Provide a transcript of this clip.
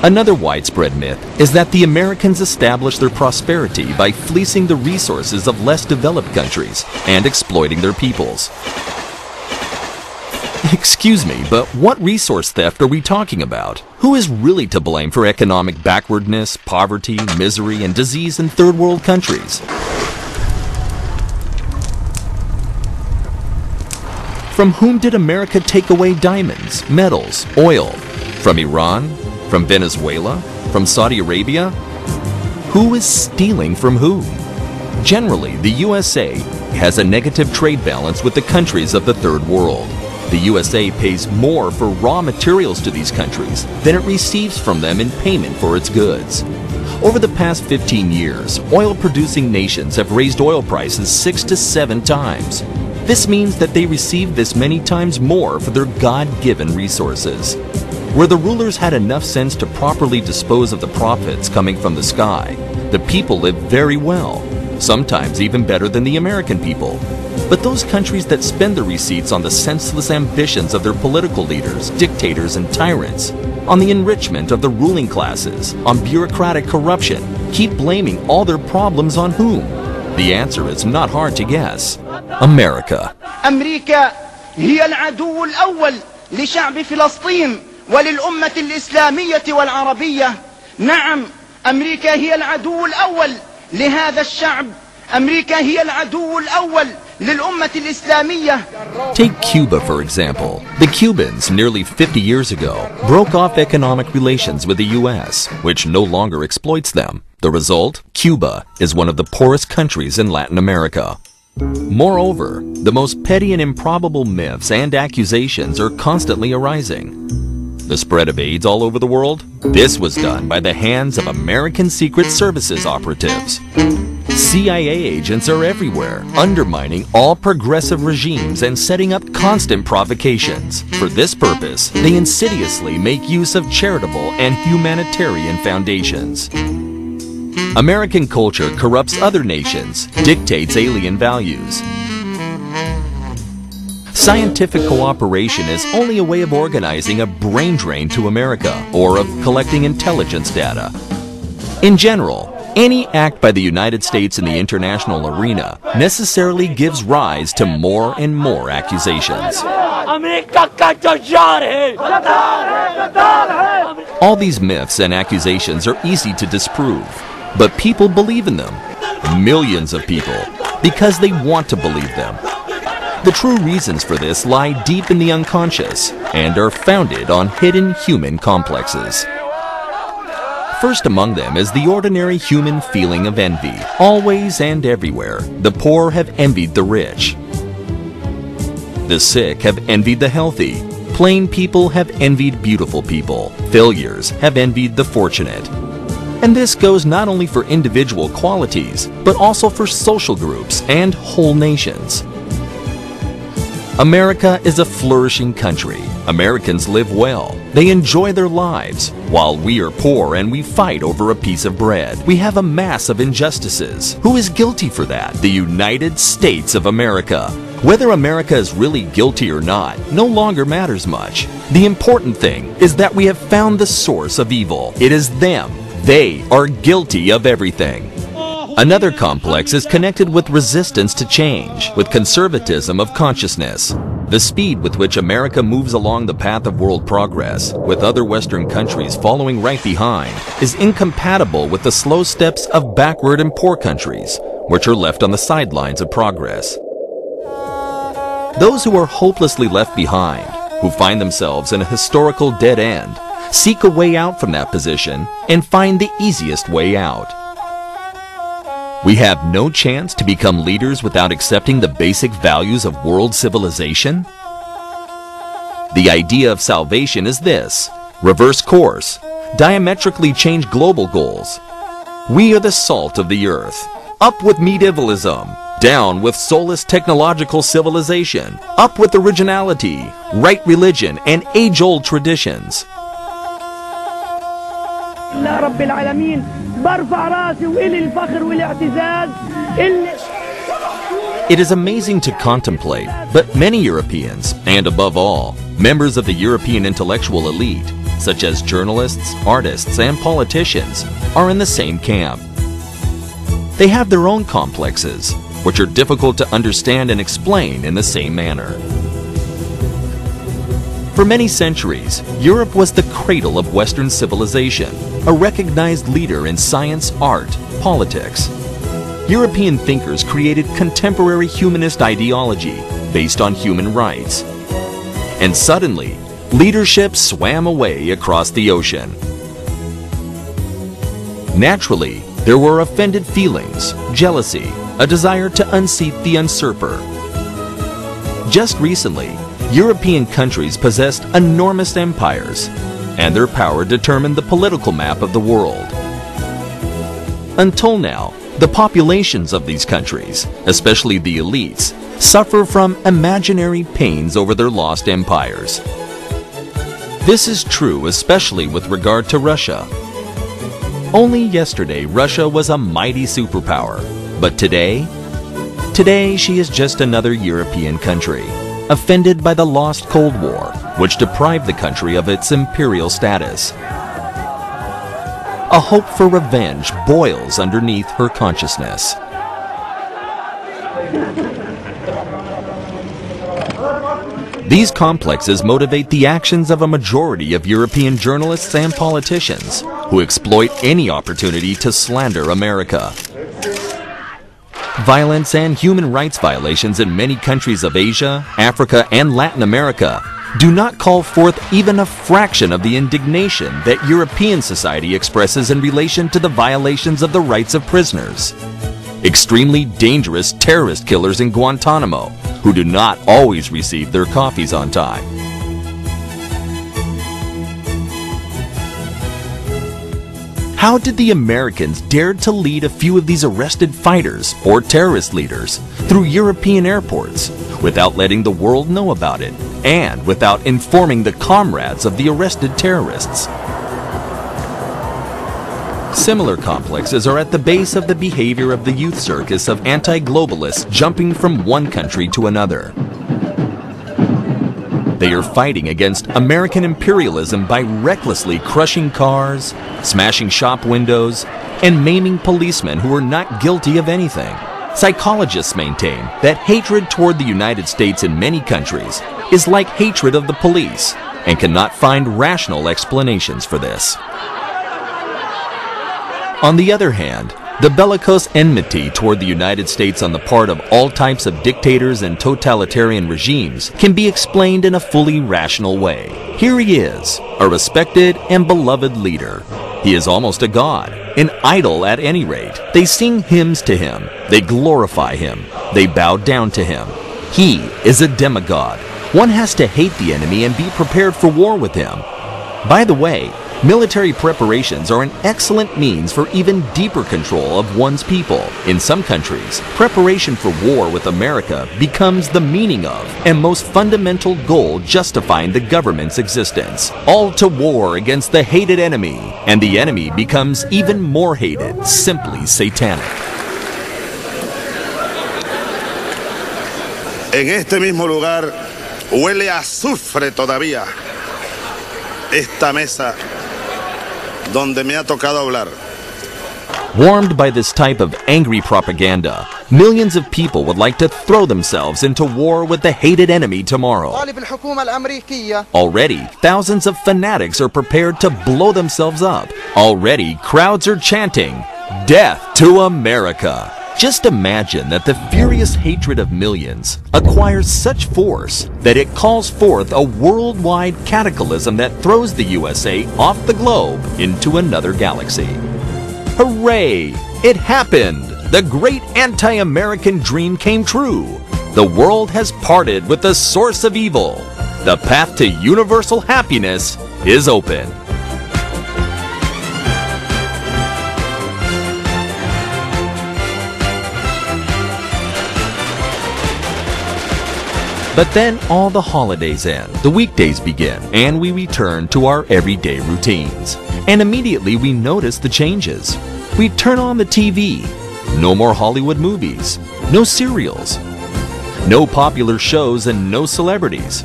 Another widespread myth is that the Americans established their prosperity by fleecing the resources of less developed countries and exploiting their peoples. Excuse me, but what resource theft are we talking about? Who is really to blame for economic backwardness, poverty, misery, and disease in third world countries? From whom did America take away diamonds, metals, oil? From Iran? From Venezuela? From Saudi Arabia? Who is stealing from whom? Generally, the USA has a negative trade balance with the countries of the third world. The USA pays more for raw materials to these countries than it receives from them in payment for its goods. Over the past 15 years, oil-producing nations have raised oil prices 6 to 7 times. This means that they receive this many times more for their God-given resources. Where the rulers had enough sense to properly dispose of the profits coming from the sky, the people lived very well, sometimes even better than the American people. But those countries that spend the receipts on the senseless ambitions of their political leaders, dictators, and tyrants, on the enrichment of the ruling classes, on bureaucratic corruption, keep blaming all their problems on whom? The answer is not hard to guess. America. أمريكا هي العدو الأول لشعب فلسطين وللأمة الإسلامية والعربية. نعم، أمريكا هي العدو الأول لهذا الشعب. أمريكا هي العدو الأول للأمة الإسلامية. Take Cuba, for example. The Cubans, nearly 50 years ago, broke off economic relations with the U.S., which no longer exploits them. The result? Cuba is one of the poorest countries in Latin America. Moreover, the most petty and improbable myths and accusations are constantly arising. The spread of AIDS all over the world? This was done by the hands of American Secret Services operatives. CIA agents are everywhere, undermining all progressive regimes and setting up constant provocations. For this purpose, they insidiously make use of charitable and humanitarian foundations. American culture corrupts other nations, dictates alien values. Scientific cooperation is only a way of organizing a brain drain to America or of collecting intelligence data. In general, any act by the United States in the international arena necessarily gives rise to more and more accusations. All these myths and accusations are easy to disprove, but people believe in them. Millions of people, because they want to believe them. The true reasons for this lie deep in the unconscious and are founded on hidden human complexes. First among them is the ordinary human feeling of envy. Always and everywhere, the poor have envied the rich. The sick have envied the healthy. Plain people have envied beautiful people. Failures have envied the fortunate. And this goes not only for individual qualities, but also for social groups and whole nations. America is a flourishing country. Americans live well. They enjoy their lives. While we are poor and we fight over a piece of bread, we have a mass of injustices. Who is guilty for that? The United States of America. Whether America is really guilty or not no longer matters much. The important thing is that we have found the source of evil. It is them. They are guilty of everything. Another complex is connected with resistance to change, with conservatism of consciousness. The speed with which America moves along the path of world progress, with other Western countries following right behind, is incompatible with the slow steps of backward and poor countries, which are left on the sidelines of progress. Those who are hopelessly left behind, who find themselves in a historical dead end, seek a way out from that position and find the easiest way out. We have no chance to become leaders without accepting the basic values of world civilization? The idea of salvation is this: reverse course, diametrically change global goals. We are the salt of the earth. Up with medievalism, down with soulless technological civilization, up with originality, right religion, and age-old traditions. لا رب العالمين برفع راسي وإلي الفخر والاعتزاز It is amazing to contemplate, but many Europeans, and above all, members of the European intellectual elite, such as journalists, artists, and politicians, are in the same camp. They have their own complexes, which are difficult to understand and explain in the same manner. For many centuries, Europe was the cradle of Western civilization, a recognized leader in science, art, politics. European thinkers created contemporary humanist ideology based on human rights. And suddenly, leadership swam away across the ocean. Naturally, there were offended feelings, jealousy, a desire to unseat the usurper. Just recently, European countries possessed enormous empires, and their power determined the political map of the world. Until now, the populations of these countries, especially the elites, suffer from imaginary pains over their lost empires. This is true especially with regard to Russia. Only yesterday Russia was a mighty superpower, but today she is just another European country, offended by the lost Cold War, which deprived the country of its imperial status. A hope for revenge boils underneath her consciousness. These complexes motivate the actions of a majority of European journalists and politicians who exploit any opportunity to slander America. Violence and human rights violations in many countries of Asia, Africa, and Latin America do not call forth even a fraction of the indignation that European society expresses in relation to the violations of the rights of prisoners. Extremely dangerous terrorist killers in Guantanamo, who do not always receive their coffees on time. How did the Americans dare to lead a few of these arrested fighters or terrorist leaders through European airports without letting the world know about it and without informing the comrades of the arrested terrorists? Similar complexes are at the base of the behavior of the youth circus of anti-globalists jumping from one country to another. They are fighting against American imperialism by recklessly crushing cars, smashing shop windows, and maiming policemen who are not guilty of anything. Psychologists maintain that hatred toward the United States in many countries is like hatred of the police and cannot find rational explanations for this. On the other hand, the bellicose enmity toward the United States on the part of all types of dictators and totalitarian regimes can be explained in a fully rational way. Here he is, a respected and beloved leader. He is almost a god, an idol at any rate. They sing hymns to him, they glorify him, they bow down to him. He is a demigod. One has to hate the enemy and be prepared for war with him. By the way, military preparations are an excellent means for even deeper control of one's people. In some countries, preparation for war with America becomes the meaning of and most fundamental goal justifying the government's existence. All to war against the hated enemy, and the enemy becomes even more hated, simply satanic. En este mismo lugar huele a azufre todavía esta mesa donde me ha tocado hablar. Warmed by this type of angry propaganda, millions of people would like to throw themselves into war with the hated enemy tomorrow. Already, thousands of fanatics are prepared to blow themselves up. Already, crowds are chanting, "Death to America!" Just imagine that the furious hatred of millions acquires such force that it calls forth a worldwide cataclysm that throws the USA off the globe into another galaxy. Hooray! It happened! The great anti-American dream came true. The world has parted with the source of evil. The path to universal happiness is open. But then all the holidays end, the weekdays begin, and we return to our everyday routines. And immediately we notice the changes. We turn on the TV. No more Hollywood movies. No serials. No popular shows and no celebrities.